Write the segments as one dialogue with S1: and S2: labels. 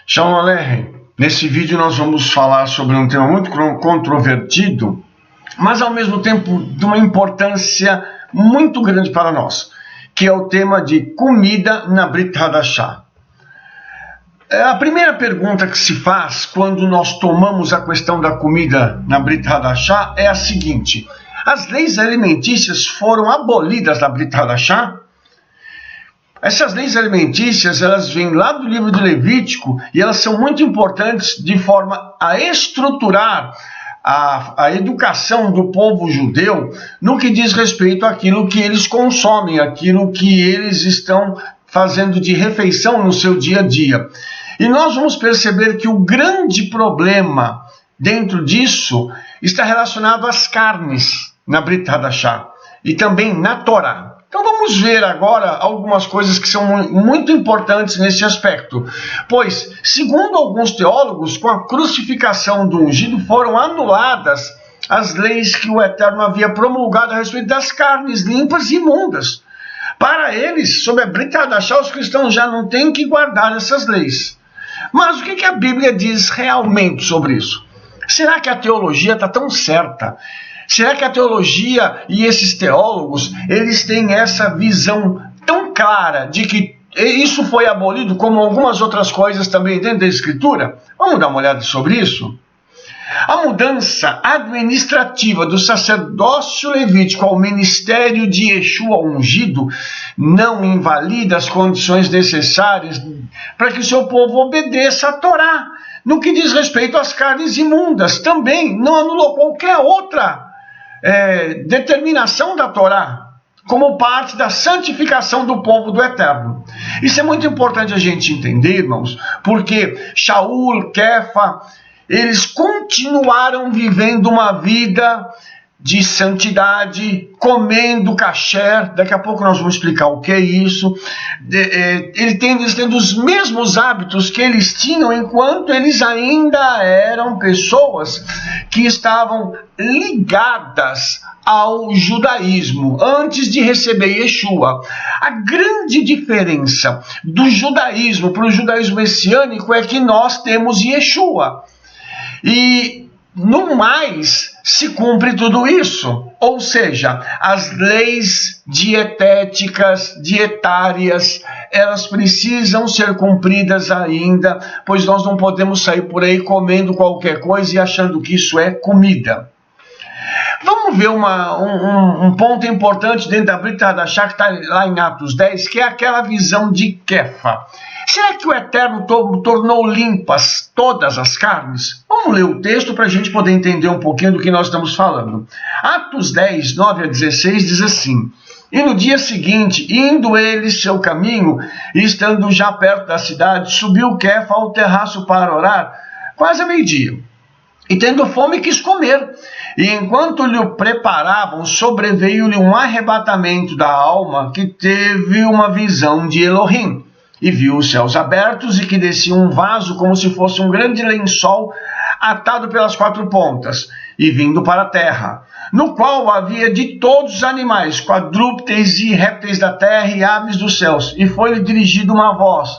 S1: Shalom Aleichem. Nesse vídeo nós vamos falar sobre um tema muito controvertido, mas ao mesmo tempo de uma importância muito grande para nós, que é o tema de comida na Brit Hadashah. A primeira pergunta que se faz quando nós tomamos a questão da comida na Brit Hadashah é a seguinte: as leis alimentícias foram abolidas da Brit Hadashah? Essas leis alimentícias, elas vêm lá do livro de Levítico e elas são muito importantes de forma a estruturar a educação do povo judeu no que diz respeito àquilo que eles consomem, aquilo que eles estão fazendo de refeição no seu dia a dia. E nós vamos perceber que o grande problema dentro disso está relacionado às carnes na Brit Hadashah e também na Torá. Então vamos ver agora algumas coisas que são muito importantes nesse aspecto. Pois, segundo alguns teólogos, com a crucificação do ungido foram anuladas as leis que o Eterno havia promulgado a respeito das carnes limpas e imundas. Para eles, sob a Brit Hadashah, os cristãos já não têm que guardar essas leis. Mas o que a Bíblia diz realmente sobre isso? Será que a teologia está tão certa? Será que a teologia e esses teólogos, eles têm essa visão tão clara de que isso foi abolido, como algumas outras coisas também dentro da Escritura? Vamos dar uma olhada sobre isso? A mudança administrativa do sacerdócio levítico ao ministério de Yeshua ungido não invalida as condições necessárias para que o seu povo obedeça a Torá. No que diz respeito às carnes imundas, também não anulou qualquer outra determinação da Torá, como parte da santificação do povo do Eterno. Isso é muito importante a gente entender, irmãos, porque Shaul, Kefa, eles continuaram vivendo uma vida de santidade, comendo kasher. Daqui a pouco nós vamos explicar o que é isso. Eles tendo os mesmos hábitos que eles tinham enquanto eles ainda eram pessoas que estavam ligadas ao judaísmo, antes de receber Yeshua. A grande diferença do judaísmo para o judaísmo messiânico é que nós temos Yeshua. E no mais se cumpre tudo isso, ou seja, as leis dietéticas, dietárias, elas precisam ser cumpridas ainda, pois nós não podemos sair por aí comendo qualquer coisa e achando que isso é comida. Vamos ver um ponto importante dentro da Brit Hadashah, que está lá em Atos 10, que é aquela visão de Kefa. Será que o Eterno tornou limpas todas as carnes? Vamos ler o texto para a gente poder entender um pouquinho do que nós estamos falando. Atos 10, 9 a 16 diz assim: E no dia seguinte, indo eles seu caminho, e estando já perto da cidade, subiu Kefa ao terraço para orar, quase a meio-dia. E tendo fome quis comer. E enquanto lhe o preparavam, sobreveio-lhe um arrebatamento da alma, que teve uma visão de Elohim. E viu os céus abertos e que descia um vaso como se fosse um grande lençol atado pelas quatro pontas e vindo para a terra, no qual havia de todos os animais, quadrúpedes e répteis da terra e aves dos céus. E foi-lhe dirigida uma voz: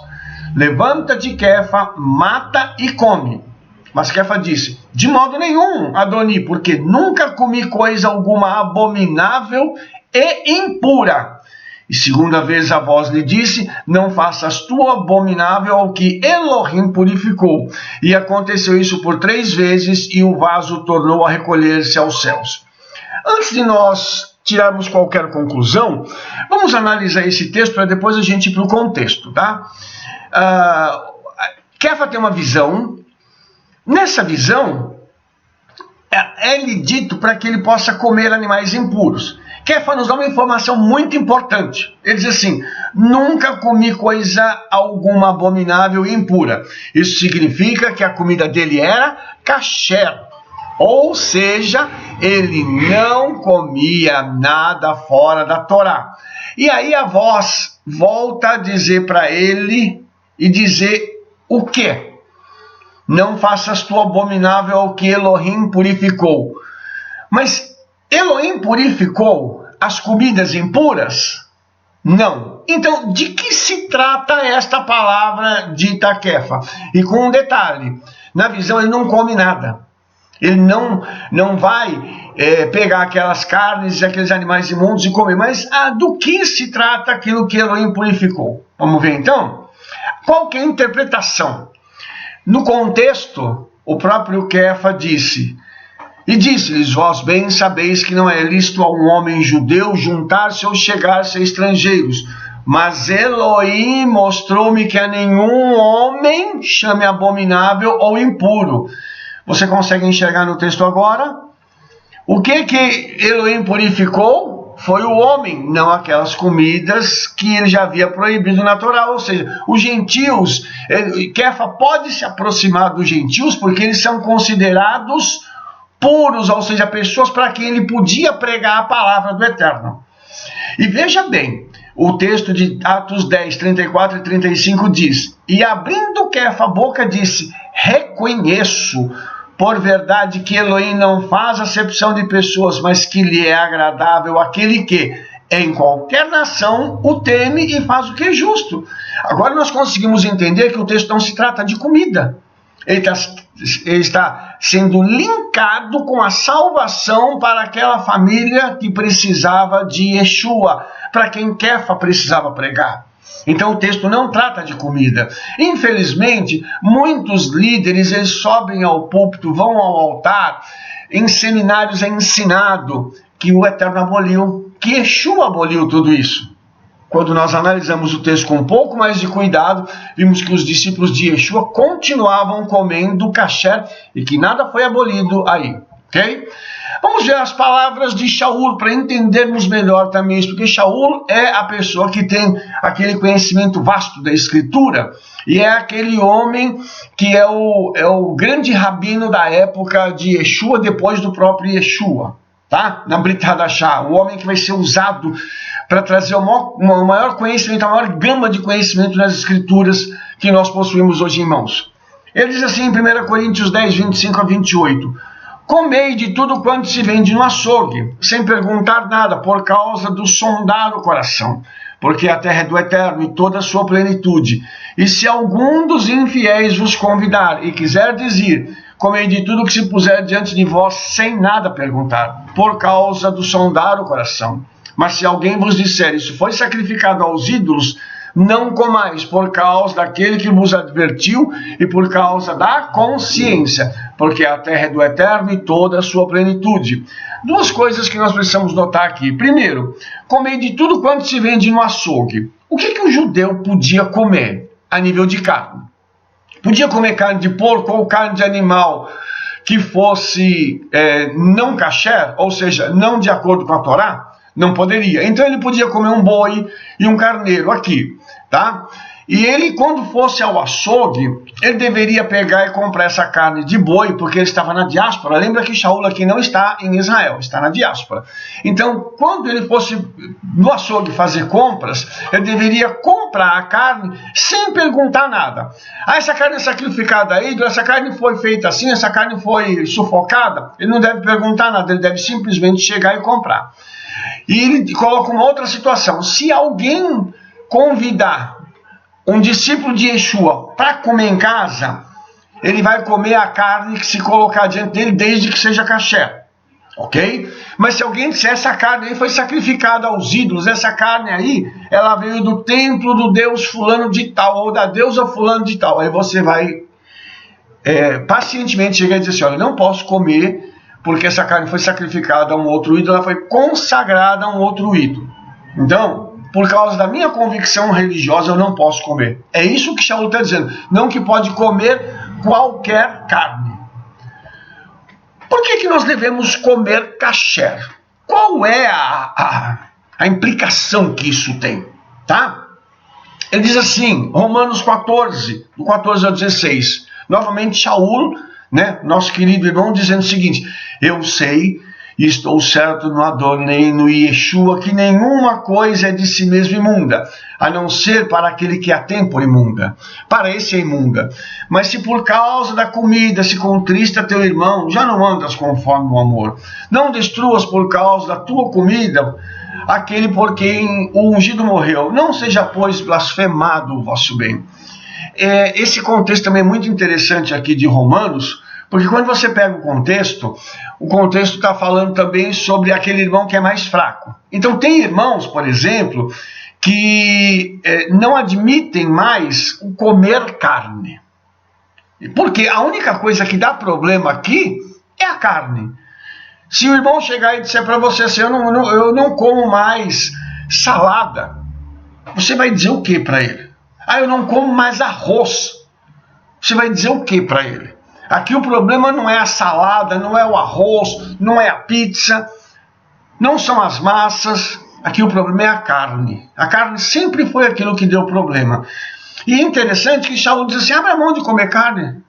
S1: Levanta-te, Kefa, mata e come. Mas Kefa disse: De modo nenhum, Adoni, porque nunca comi coisa alguma abominável e impura. E segunda vez a voz lhe disse: Não faças tu abominável ao que Elohim purificou. E aconteceu isso por 3 vezes, e o vaso tornou a recolher-se aos céus. Antes de nós tirarmos qualquer conclusão, vamos analisar esse texto para depois a gente ir para o contexto, tá? Kefa tem uma visão. Nessa visão, é-lhe dito para que ele possa comer animais impuros. Kefa nos dá uma informação muito importante. Ele diz assim: nunca comi coisa alguma abominável e impura. Isso significa que a comida dele era kasher. Ou seja, ele não comia nada fora da Torá. E aí a voz volta a dizer para ele e dizer o quê? Não faças tu abominável ao que Elohim purificou. Mas Elohim purificou as comidas impuras? Não. Então, de que se trata esta palavra dita Kefa? E com um detalhe, na visão ele não come nada. Ele não vai pegar aquelas carnes e aqueles animais imundos e comer. Mas do que se trata aquilo que Elohim purificou? Vamos ver então? Qual que é a interpretação? No contexto, o próprio Kefa disse... E disse-lhes, vós bem sabeis que não é lícito a um homem judeu juntar-se ou chegar-se a estrangeiros. Mas Elohim mostrou-me que a nenhum homem chame abominável ou impuro. Você consegue enxergar no texto agora? O que Elohim purificou? Foi o homem, não aquelas comidas que ele já havia proibido na Torá. Ou seja, os gentios, Kefa pode se aproximar dos gentios porque eles são considerados puros, ou seja, pessoas para quem ele podia pregar a palavra do Eterno. E veja bem, o texto de Atos 10, 34 e 35 diz, e abrindo Kefa a boca disse, reconheço por verdade que Elohim não faz acepção de pessoas, mas que lhe é agradável aquele que, em qualquer nação, o teme e faz o que é justo. Agora nós conseguimos entender que o texto não se trata de comida. Ele está sendo linkado com a salvação para aquela família que precisava de Yeshua, para quem Kefa precisava pregar. Então o texto não trata de comida. Infelizmente, muitos líderes eles sobem ao púlpito, vão ao altar, em seminários é ensinado que o Eterno aboliu, que Yeshua aboliu tudo isso. Quando nós analisamos o texto com um pouco mais de cuidado, vimos que os discípulos de Yeshua continuavam comendo kasher e que nada foi abolido aí, ok? Vamos ver as palavras de Shaul para entendermos melhor também isso, porque Shaul é a pessoa que tem aquele conhecimento vasto da Escritura e é aquele homem que é o grande rabino da época de Yeshua, depois do próprio Yeshua, tá? Na Brit Hadashah, o homem que vai ser usado para trazer o maior conhecimento, a maior gama de conhecimento nas Escrituras que nós possuímos hoje em mãos. Ele diz assim em 1 Coríntios 10, 25 a 28, comei de tudo quanto se vende no açougue, sem perguntar nada, por causa do sondar o coração, porque a terra é do Eterno e toda a sua plenitude. E se algum dos infiéis vos convidar e quiser dizer, comei de tudo que se puser diante de vós, sem nada perguntar, por causa do sondar o coração. Mas se alguém vos disser, isso foi sacrificado aos ídolos, não comais, por causa daquele que vos advertiu e por causa da consciência, porque a terra é do Eterno e toda a sua plenitude. Duas coisas que nós precisamos notar aqui. Primeiro, comei de tudo quanto se vende no açougue. O que o judeu podia comer a nível de carne? Podia comer carne de porco ou carne de animal que fosse não kasher, ou seja, não de acordo com a Torá? Não poderia. Então ele podia comer um boi e um carneiro aqui, tá? E ele, quando fosse ao açougue, ele deveria pegar e comprar essa carne de boi, porque ele estava na diáspora. Lembra que Shaul aqui não está em Israel, está na diáspora. Então, quando ele fosse no açougue fazer compras, ele deveria comprar a carne sem perguntar nada. Essa carne é sacrificada a ídolo, essa carne foi feita assim, essa carne foi sufocada. Ele não deve perguntar nada, ele deve simplesmente chegar e comprar. E ele coloca uma outra situação. Se alguém convidar um discípulo de Yeshua para comer em casa, ele vai comer a carne que se colocar diante dele, desde que seja kasher, ok? Mas se alguém disser, essa carne aí foi sacrificada aos ídolos, essa carne aí, ela veio do templo do deus fulano de tal, ou da deusa fulano de tal, aí você vai pacientemente chegar e dizer assim, olha, eu não posso comer, porque essa carne foi sacrificada a um outro ídolo, ela foi consagrada a um outro ídolo. Então, por causa da minha convicção religiosa, eu não posso comer. É isso que Shaul está dizendo. Não que pode comer qualquer carne. Por que nós devemos comer kasher? Qual é a implicação que isso tem? Tá? Ele diz assim, Romanos 14, do 14 ao 16. Novamente Shaul, né, nosso querido irmão, dizendo o seguinte, eu sei e estou certo no Adonai, no Yeshua, que nenhuma coisa é de si mesmo imunda, a não ser para aquele que a tem por imunda. Para esse é imunda. Mas se por causa da comida se contrista teu irmão, já não andas conforme o amor. Não destruas por causa da tua comida aquele por quem o ungido morreu. Não seja, pois, blasfemado o vosso bem. Esse contexto também é muito interessante aqui de Romanos, porque quando você pega o contexto está falando também sobre aquele irmão que é mais fraco. Então tem irmãos, por exemplo, que não admitem mais o comer carne. Porque a única coisa que dá problema aqui é a carne. Se o irmão chegar e disser para você assim, eu não como mais salada, você vai dizer o que para ele? Eu não como mais arroz. Você vai dizer o que para ele? Aqui o problema não é a salada, não é o arroz, não é a pizza, não são as massas. Aqui o problema é a carne. A carne sempre foi aquilo que deu problema. E é interessante que Shaul diz assim, abra mão de comer carne,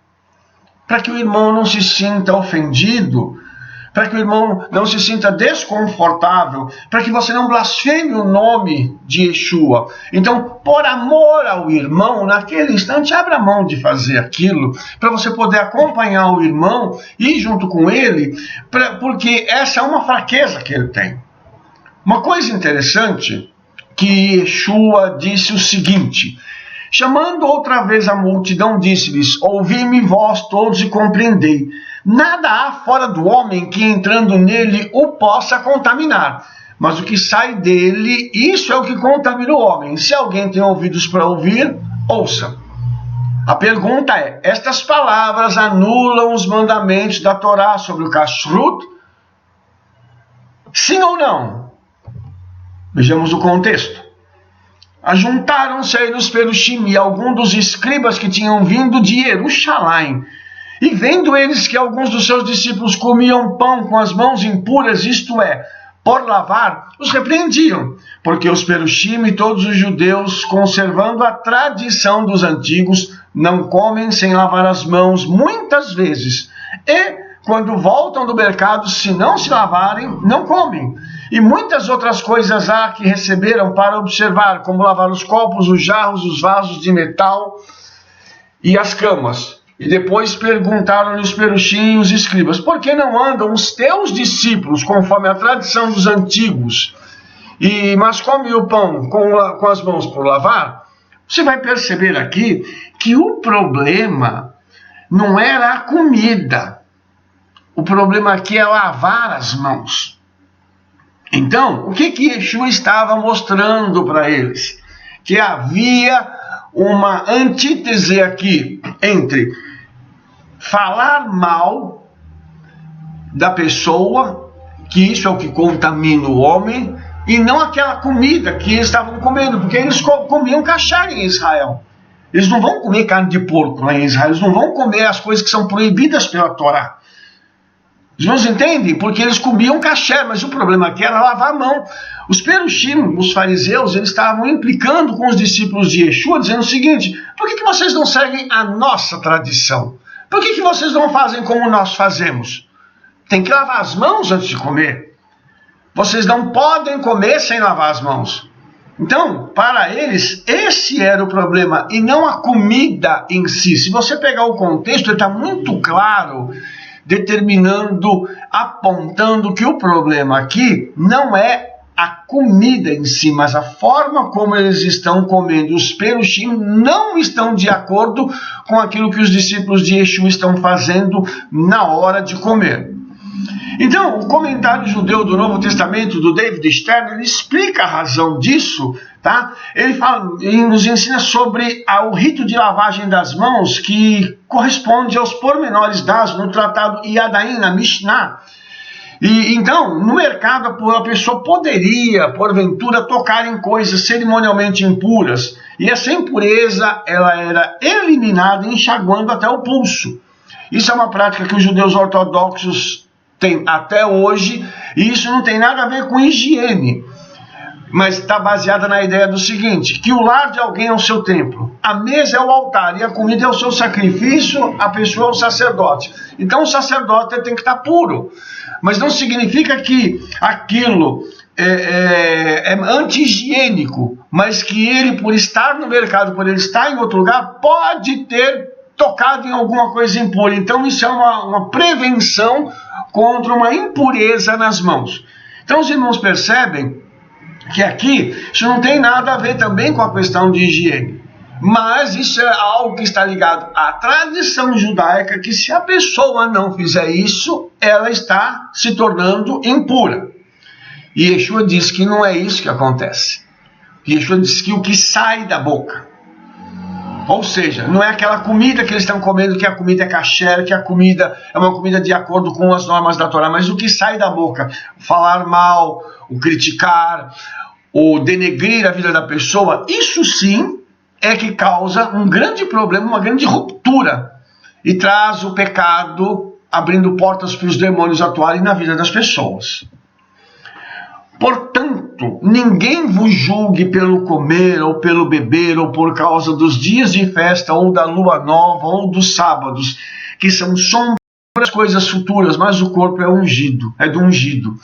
S1: para que o irmão não se sinta ofendido, para que o irmão não se sinta desconfortável, para que você não blasfeme o nome de Yeshua. Então, por amor ao irmão, naquele instante, abra mão de fazer aquilo, para você poder acompanhar o irmão e ir junto com ele, porque essa é uma fraqueza que ele tem. Uma coisa interessante, que Yeshua disse o seguinte, chamando outra vez a multidão, disse-lhes, ouvi-me vós todos e compreendei. Nada há fora do homem que entrando nele o possa contaminar. Mas o que sai dele, isso é o que contamina o homem. Se alguém tem ouvidos para ouvir, ouça. A pergunta é, estas palavras anulam os mandamentos da Torá sobre o kashrut? Sim ou não? Vejamos o contexto. Ajuntaram-se aí os perushim e alguns dos escribas que tinham vindo de Jerusalém. E vendo eles que alguns dos seus discípulos comiam pão com as mãos impuras, isto é, por lavar, os repreendiam, porque os perushim e todos os judeus, conservando a tradição dos antigos, não comem sem lavar as mãos muitas vezes. E, quando voltam do mercado, se não se lavarem, não comem. E muitas outras coisas há que receberam para observar, como lavar os copos, os jarros, os vasos de metal e as camas. E depois perguntaram-lhe os perushim e os escribas, por que não andam os teus discípulos, conforme a tradição dos antigos, mas comem o pão com as mãos por lavar? Você vai perceber aqui que o problema não era a comida. O problema aqui é lavar as mãos. Então, o que Yeshua estava mostrando para eles? Que havia uma antítese aqui entre falar mal da pessoa, que isso é o que contamina o homem, e não aquela comida que eles estavam comendo, porque eles comiam kasher em Israel. Eles não vão comer carne de porco lá em Israel, eles não vão comer as coisas que são proibidas pela Torá. Os irmãos entendem? Porque eles comiam kasher, mas o problema aqui era lavar a mão. Os perushim, os fariseus, eles estavam implicando com os discípulos de Yeshua, dizendo o seguinte, por que vocês não seguem a nossa tradição? Por que vocês não fazem como nós fazemos? Tem que lavar as mãos antes de comer. Vocês não podem comer sem lavar as mãos. Então, para eles, esse era o problema, e não a comida em si. Se você pegar o contexto, ele está muito claro, determinando, apontando que o problema aqui não é a comida em si, mas a forma como eles estão comendo. Os perushim não estão de acordo com aquilo que os discípulos de Yeshua estão fazendo na hora de comer. Então, o comentário judeu do Novo Testamento, do David Stern, ele explica a razão disso, tá? Ele nos ensina sobre o rito de lavagem das mãos, que corresponde aos pormenores dados no tratado Yadaim, na Mishnah. E então, no mercado, a pessoa poderia, porventura, tocar em coisas cerimonialmente impuras. E essa impureza, ela era eliminada enxaguando até o pulso. Isso é uma prática que os judeus ortodoxos têm até hoje, e isso não tem nada a ver com higiene. Mas está baseada na ideia do seguinte, que o lar de alguém é o seu templo, a mesa é o altar e a comida é o seu sacrifício, a pessoa é o sacerdote. Então o sacerdote tem que estar puro, mas não significa que aquilo é anti-higiênico, mas que ele, por estar no mercado, por ele estar em outro lugar, pode ter tocado em alguma coisa impura. Então isso é uma prevenção contra uma impureza nas mãos. Então os irmãos percebem que aqui isso não tem nada a ver também com a questão de higiene. Mas isso é algo que está ligado à tradição judaica, que se a pessoa não fizer isso, ela está se tornando impura. E Yeshua diz que não é isso que acontece. Yeshua diz que o que sai da boca, ou seja, não é aquela comida que eles estão comendo, que a comida é kasher, que a comida é uma comida de acordo com as normas da Torá, mas o que sai da boca, falar mal, o criticar, o denegrir a vida da pessoa, isso sim é que causa um grande problema, uma grande ruptura, e traz o pecado, abrindo portas para os demônios atuarem na vida das pessoas. Portanto, ninguém vos julgue pelo comer, ou pelo beber, ou por causa dos dias de festa, ou da lua nova, ou dos sábados, que são sombras das coisas futuras, mas o corpo é ungido, é do ungido.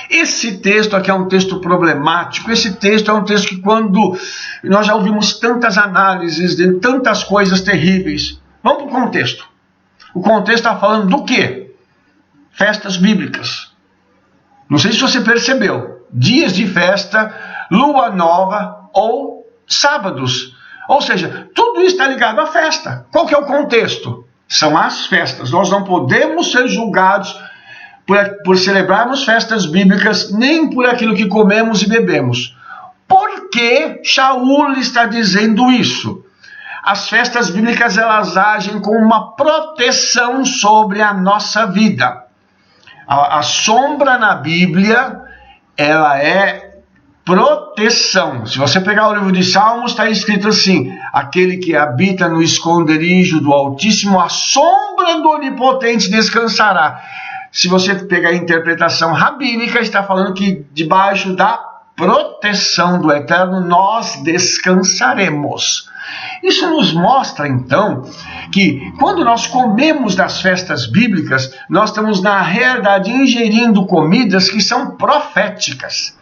S1: Esse texto aqui é um texto problemático, esse texto é um texto que quando nós já ouvimos tantas análises de tantas coisas terríveis. Vamos para o contexto. O contexto está falando do quê? Festas bíblicas. Não sei se você percebeu. Dias de festa, lua nova ou sábados. Ou seja, tudo isso está ligado à festa. Qual que é o contexto? São as festas. Nós não podemos ser julgados por celebrarmos festas bíblicas, nem por aquilo que comemos e bebemos. Por que Shaul está dizendo isso? As festas bíblicas, elas agem com uma proteção sobre a nossa vida. A sombra na Bíblia, ela é proteção. Se você pegar o livro de Salmos, está escrito assim: aquele que habita no esconderijo do Altíssimo, a sombra do Onipotente descansará. Se você pegar a interpretação rabínica, está falando que debaixo da proteção do Eterno nós descansaremos. Isso nos mostra, então, que quando nós comemos das festas bíblicas, nós estamos, na realidade, ingerindo comidas que são proféticas.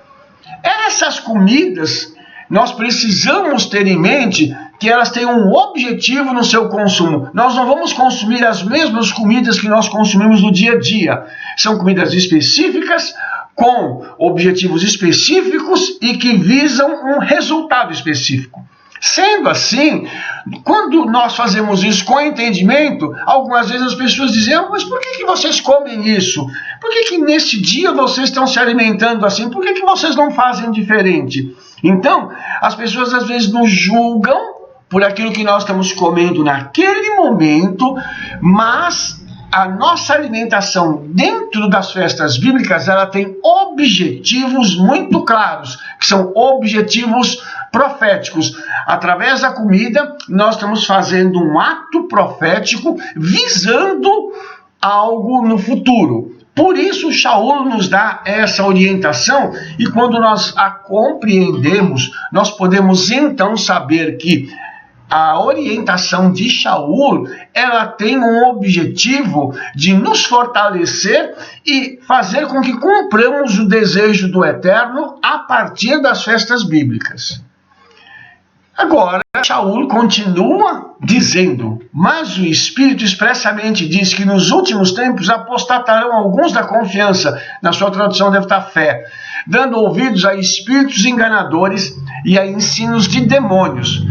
S1: Essas comidas, nós precisamos ter em mente que elas têm um objetivo no seu consumo. Nós não vamos consumir as mesmas comidas que nós consumimos no dia a dia. São comidas específicas, com objetivos específicos e que visam um resultado específico. Sendo assim, quando nós fazemos isso com entendimento, algumas vezes as pessoas dizem: mas por que vocês comem isso? Por que nesse dia vocês estão se alimentando assim? Por que vocês não fazem diferente? Então, as pessoas às vezes nos julgam por aquilo que nós estamos comendo naquele momento, mas a nossa alimentação dentro das festas bíblicas, ela tem objetivos muito claros, que são objetivos proféticos. Através da comida, nós estamos fazendo um ato profético visando algo no futuro. Por isso, Shaul nos dá essa orientação, e quando nós a compreendemos, nós podemos então saber que a orientação de Shaul, ela tem um objetivo de nos fortalecer e fazer com que cumpramos o desejo do Eterno a partir das festas bíblicas. Agora, Shaul continua dizendo: mas o Espírito expressamente diz que nos últimos tempos apostatarão alguns da confiança, na sua tradução deve estar fé, dando ouvidos a espíritos enganadores e a ensinos de demônios,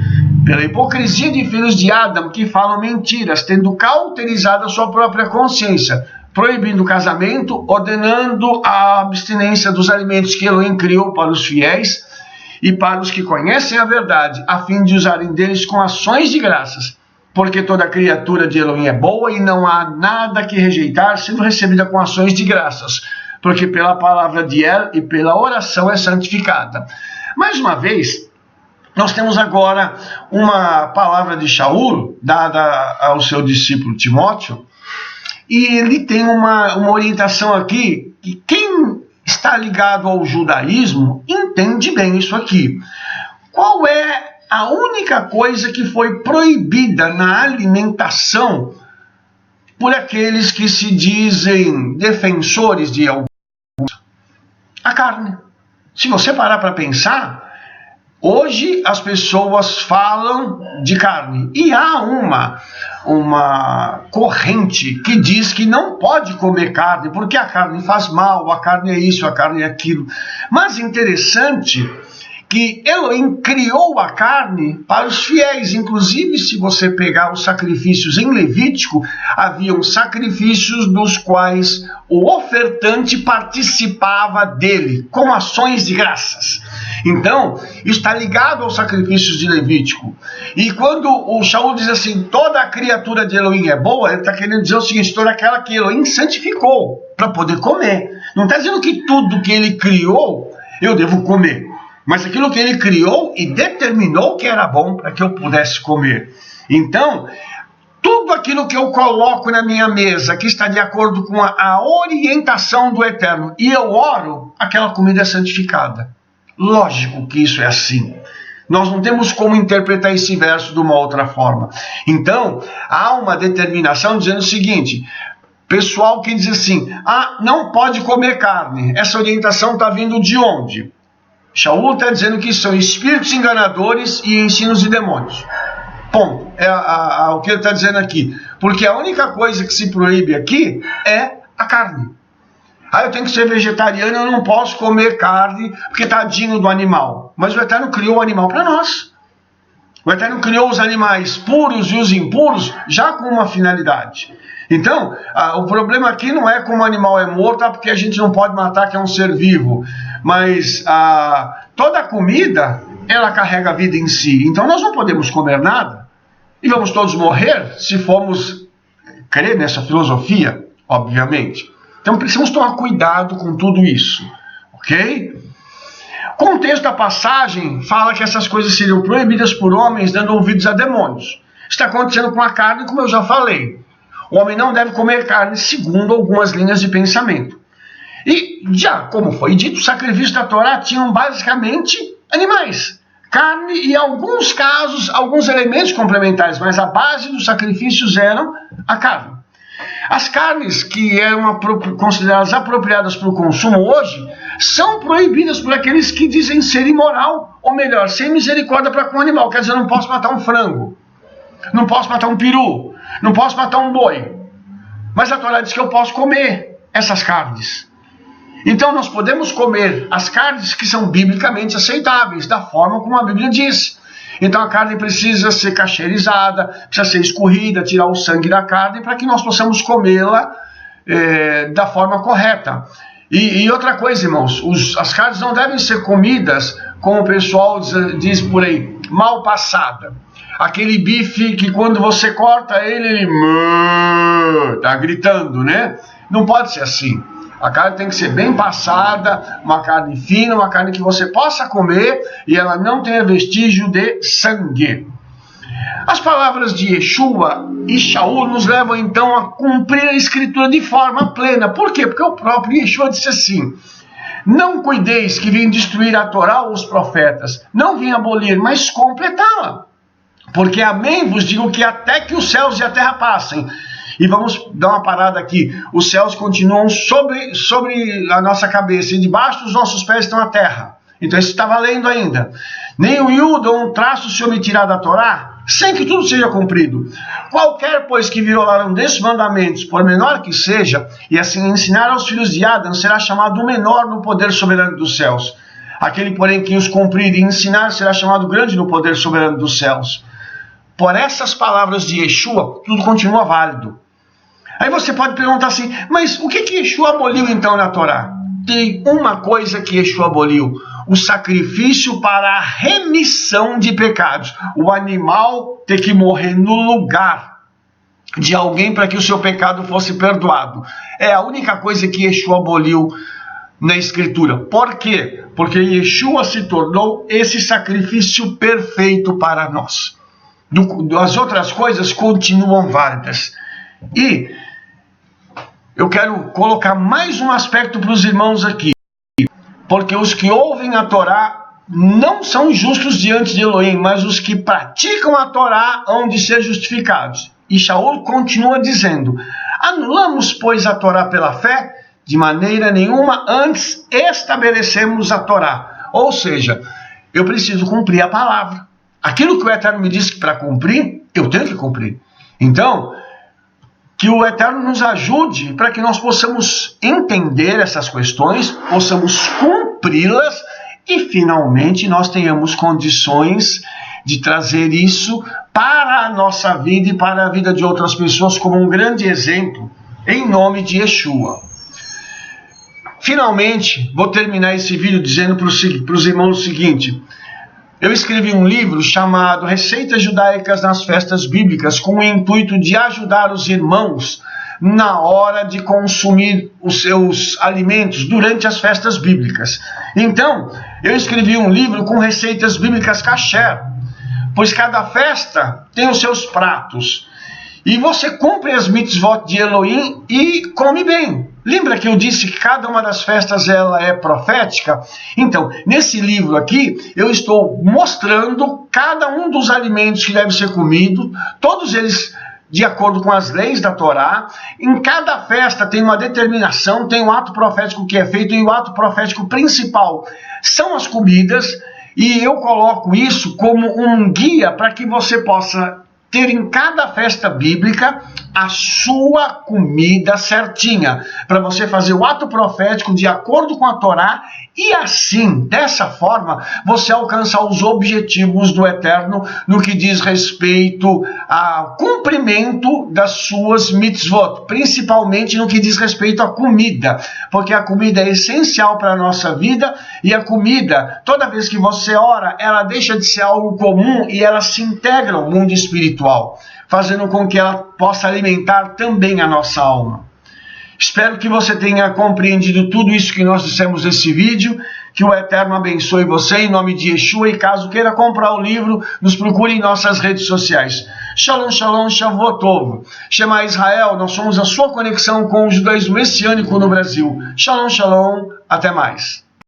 S1: pela hipocrisia de filhos de Adão que falam mentiras, tendo cauterizado a sua própria consciência, proibindo o casamento, ordenando a abstinência dos alimentos que Elohim criou para os fiéis e para os que conhecem a verdade, a fim de usarem deles com ações de graças, porque toda criatura de Elohim é boa e não há nada que rejeitar, sendo recebida com ações de graças, porque pela palavra de El e pela oração é santificada. Mais uma vez, nós temos agora uma palavra de Shaul, dada ao seu discípulo Timóteo, e ele tem uma orientação aqui, que quem está ligado ao judaísmo entende bem isso aqui. Qual é a única coisa que foi proibida na alimentação por aqueles que se dizem defensores de alguns? A carne. Se você parar para pensar, hoje as pessoas falam de carne, e há uma corrente que diz que não pode comer carne, porque a carne faz mal, a carne é isso, a carne é aquilo. Mas interessante que Elohim criou a carne para os fiéis. Inclusive, se você pegar os sacrifícios em Levítico, haviam sacrifícios dos quais o ofertante participava dele, com ações de graças. Então, está ligado aos sacrifícios de Levítico. E quando o Shaul diz assim, toda a criatura de Elohim é boa, ele está querendo dizer o seguinte, toda aquela que Elohim santificou para poder comer. Não está dizendo que tudo que ele criou eu devo comer, mas aquilo que ele criou e determinou que era bom para que eu pudesse comer. Então, tudo aquilo que eu coloco na minha mesa, que está de acordo com a orientação do Eterno, e eu oro, aquela comida é santificada. Lógico que isso é assim. Nós não temos como interpretar esse verso de uma outra forma. Então, há uma determinação dizendo o seguinte, pessoal que diz assim, não pode comer carne, essa orientação está vindo de onde? Shaul está dizendo que são espíritos enganadores e ensinos de demônios. Ponto. É o que ele está dizendo aqui. Porque a única coisa que se proíbe aqui é a carne. Eu tenho que ser vegetariano, eu não posso comer carne, porque tadinho do animal. Mas o Eterno criou o animal para nós. O Eterno criou os animais puros e os impuros já com uma finalidade. Então, o problema aqui não é como o animal é morto, porque a gente não pode matar, que é um ser vivo. Mas toda a comida, ela carrega a vida em si. Então nós não podemos comer nada. E vamos todos morrer se formos crer nessa filosofia, obviamente. Então precisamos tomar cuidado com tudo isso. Ok? O contexto da passagem fala que essas coisas seriam proibidas por homens dando ouvidos a demônios. Está acontecendo com a carne, como eu já falei. O homem não deve comer carne segundo algumas linhas de pensamento. E já, como foi dito, os sacrifícios da Torá tinham basicamente animais, carne e, em alguns casos, alguns elementos complementares, mas a base dos sacrifícios eram a carne. As carnes que eram consideradas apropriadas para o consumo hoje são proibidas por aqueles que dizem ser imoral, ou melhor, sem misericórdia para com o animal. Quer dizer, eu não posso matar um frango, não posso matar um peru, não posso matar um boi. Mas a Torá diz que eu posso comer essas carnes. Então nós podemos comer as carnes que são biblicamente aceitáveis, da forma como a Bíblia diz. Então a carne precisa ser cacherizada, precisa ser escorrida, tirar o sangue da carne, para que nós possamos comê-la da forma correta. E outra coisa, irmãos, as carnes não devem ser comidas, como o pessoal diz por aí, mal passada. Aquele bife que quando você corta ele está gritando, né? Não pode ser assim. A carne tem que ser bem passada, uma carne fina, uma carne que você possa comer e ela não tenha vestígio de sangue. As palavras de Yeshua e Shaul nos levam então a cumprir a escritura de forma plena. Por quê? Porque o próprio Yeshua disse assim, não cuideis que vim destruir a Torá ou os profetas, não vim abolir, mas completá-la. Porque amém vos digo que até que os céus e a terra passem. E vamos dar uma parada aqui. Os céus continuam sobre a nossa cabeça e debaixo dos nossos pés estão a terra. Então isso está valendo ainda. Nem o iudo ou um traço se omitirá da Torá, sem que tudo seja cumprido. Qualquer, pois, que violar um desses mandamentos, por menor que seja, e assim ensinar aos filhos de Adão, será chamado o menor no poder soberano dos céus. Aquele, porém, que os cumprir e ensinar, será chamado grande no poder soberano dos céus. Por essas palavras de Yeshua, tudo continua válido. Aí você pode perguntar assim, mas o que Yeshua aboliu então na Torá? Tem uma coisa que Yeshua aboliu, o sacrifício para a remissão de pecados. O animal ter que morrer no lugar de alguém para que o seu pecado fosse perdoado. É a única coisa que Yeshua aboliu na Escritura. Por quê? Porque Yeshua se tornou esse sacrifício perfeito para nós. As outras coisas continuam válidas. E eu quero colocar mais um aspecto para os irmãos aqui. Porque os que ouvem a Torá não são justos diante de Elohim, mas os que praticam a Torá hão de ser justificados. E Shaul continua dizendo, anulamos, pois, a Torá pela fé? De maneira nenhuma, antes estabelecemos a Torá. Ou seja, eu preciso cumprir a palavra. Aquilo que o Eterno me disse para cumprir, eu tenho que cumprir. Então, que o Eterno nos ajude para que nós possamos entender essas questões, possamos cumpri-las e finalmente nós tenhamos condições de trazer isso para a nossa vida e para a vida de outras pessoas como um grande exemplo, em nome de Yeshua. Finalmente, vou terminar esse vídeo dizendo para os irmãos o seguinte: eu escrevi um livro chamado Receitas Judaicas nas Festas Bíblicas, com o intuito de ajudar os irmãos na hora de consumir os seus alimentos durante as festas bíblicas. Então, eu escrevi um livro com receitas bíblicas kasher, pois cada festa tem os seus pratos. E você cumpre as mitzvot de Elohim e come bem. Lembra que eu disse que cada uma das festas ela é profética? Então, nesse livro aqui, eu estou mostrando cada um dos alimentos que deve ser comido, todos eles de acordo com as leis da Torá. Em cada festa tem uma determinação, tem um ato profético que é feito, e o ato profético principal são as comidas, e eu coloco isso como um guia para que você possa ter em cada festa bíblica a sua comida certinha, para você fazer o ato profético de acordo com a Torá, e assim, dessa forma, você alcança os objetivos do Eterno no que diz respeito ao cumprimento das suas mitzvot, principalmente no que diz respeito à comida, porque a comida é essencial para a nossa vida, e a comida, toda vez que você ora, ela deixa de ser algo comum e ela se integra ao mundo espiritual, fazendo com que ela possa alimentar também a nossa alma. Espero que você tenha compreendido tudo isso que nós dissemos nesse vídeo, que o Eterno abençoe você em nome de Yeshua, e caso queira comprar o livro, nos procure em nossas redes sociais. Shalom, shalom, Shavuot Tov. Shema Israel, nós somos a sua conexão com o judaísmo messiânico no Brasil. Shalom, shalom, até mais.